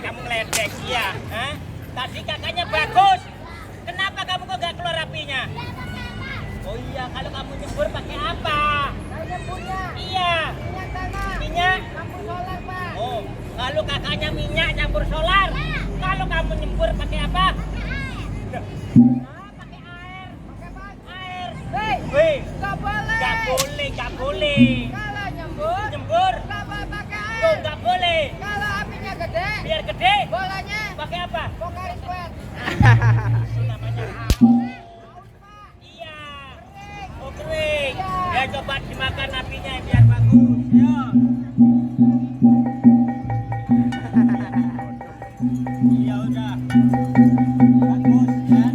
Kamu ngeledek, iya. Hah? Tadi kakaknya bagus. Kenapa kamu kok gak keluar apinya? Oh iya, kalau kamu nyembur pakai apa? Saya nyemburnya. Iya. Minyak tanah. Minyak? Campur solar, Pak. Oh, kalau kakaknya minyak campur solar. Kalau kamu nyembur pakai apa? Pakai air. Pakai apa? Air. Hei, Wih, nggak boleh. gak boleh. Kalau nyembur, Nyembur, nggak boleh pakai tuh air. gak boleh. Kalau apinya gede, Biar gede, bolanya pakai apa? Pocari Sweat. Itu namanya iya. Oh kering. Ya coba dimakan apinya biar bagus. Ya. Iya udah. Bagus ya.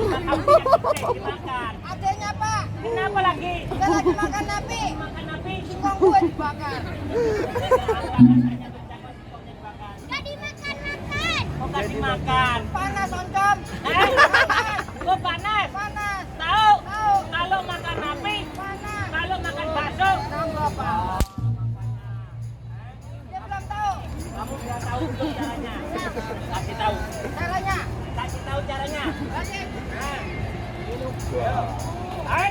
Dimakan. Adanya, Pak. Kenapa lagi? Dia lagi makan napi. Makan api. Singkong gue dibakar. Gak dimakan. Oh gak dimakan. Panas, oncom. Kok panas? Panas. Tahu? Tahu. Kalau makan api, Panas. kalau makan bakso. Tahu nggak, Pak? Dia belum tahu. Kamu sudah tahu belum caranya? Kasih tahu. Caranya. Kasih tahu caranya. Lanjut. Hai,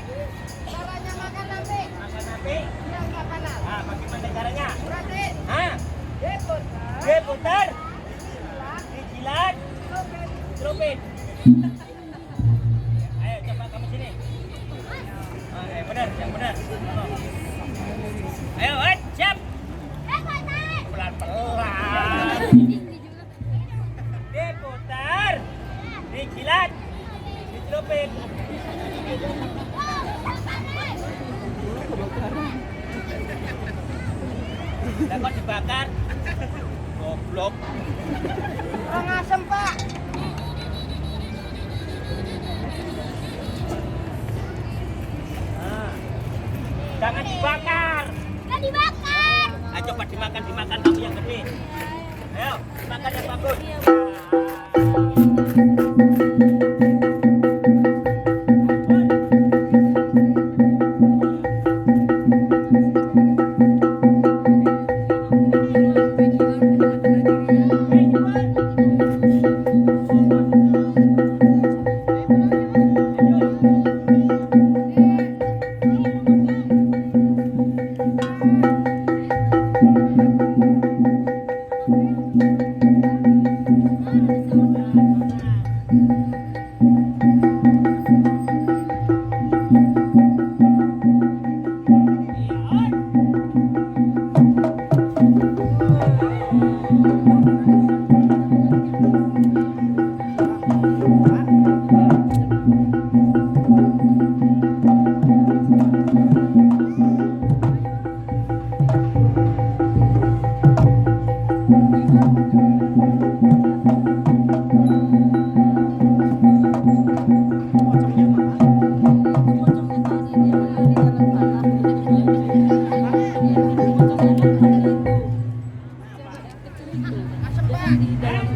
Caranya makan napi. makan api. Biar nggak panas. Nah, bagaimana caranya? Berarti Hah? diputar. Diputar, Dijilat. dijilat, Celupin. celupin. Ayo coba kamu sini. Benar, yang benar. Ayo, siap. Pelan-pelan. Diputar, dijilat, dicelupin. Lah kok dibakar? Goblok. Kurang asem, Pak. Nah, jangan dibakar. Nggak dibakar. Ayo coba dimakan kamu yang gede. Ayo, makan yang bagus.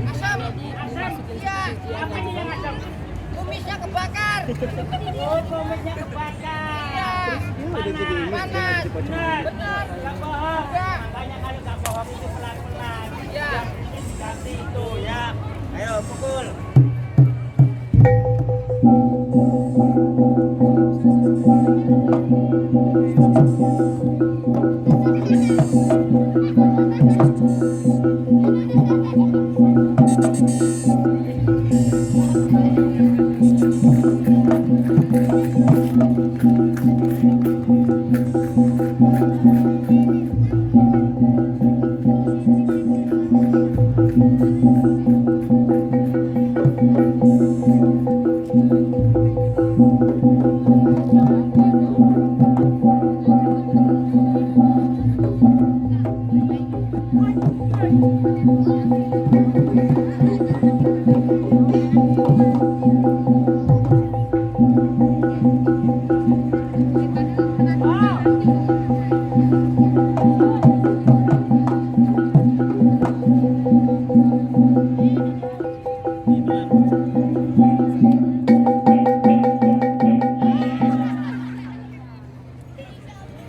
Asam. Asam. Iya. Apa ini yang asam? Kumisnya kebakar. Oh, komennya kebakar. Iya. Panas. Benar. Benar. Gak bohong. Enggak. Makanya kalau gak bohong itu pelan-pelan. Iya. Ganti itu ya. Ayo pukul.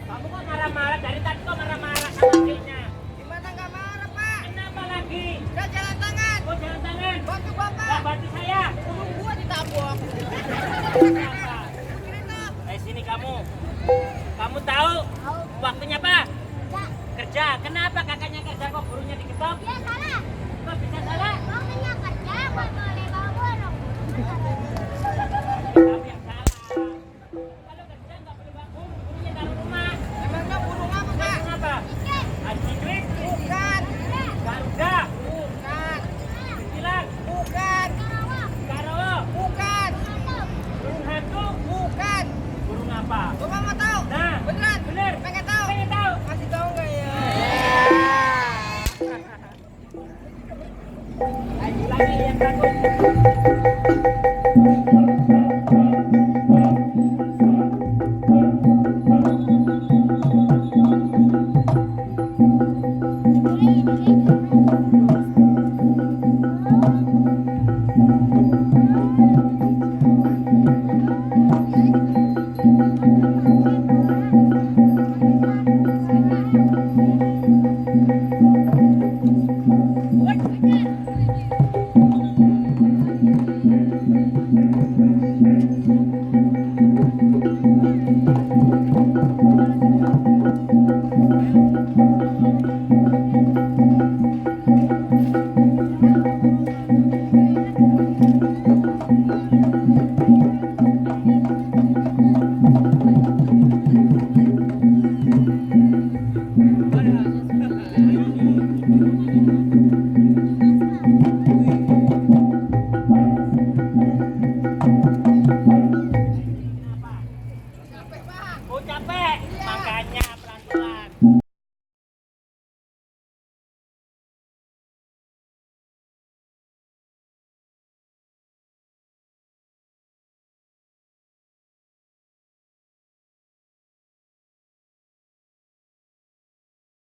Kamu kok marah-marah? Dari tadi kok marah-marah sama adiknya? Gimana nggak marah, Pak? Kenapa lagi? Udah jalan tangan. Oh, jalan tangan. Bantu Gak Bapak. bantu saya. Burung gua ditabok. Kenapa? Cerita. Sini kamu. Kamu tahu waktunya apa? Kerja. Kenapa kakaknya kerja kok gurunya diketok? Ya salah. Kok bisa salah? Waktunya kerja buat boleh bawa burung. Kamu yang salah. Kalau kerja nggak perlu bangun, gurunya taruh rumah. Emangnya burung apa, Pak? Burung apa? Ikan. Anjingrit, Bukan. garuda, Bukan. bilang, Bukan. Karawang. karawo, Bukan. Hantu. burung hantu, Bukan. burung apa? Bapak mau tahu? Nah, Beneran? bener. Pengen tahu? Pengen tahu? Kasih tahu nggak ya? Lagi yang bagus. Capek, Pak. Oh capek, makanya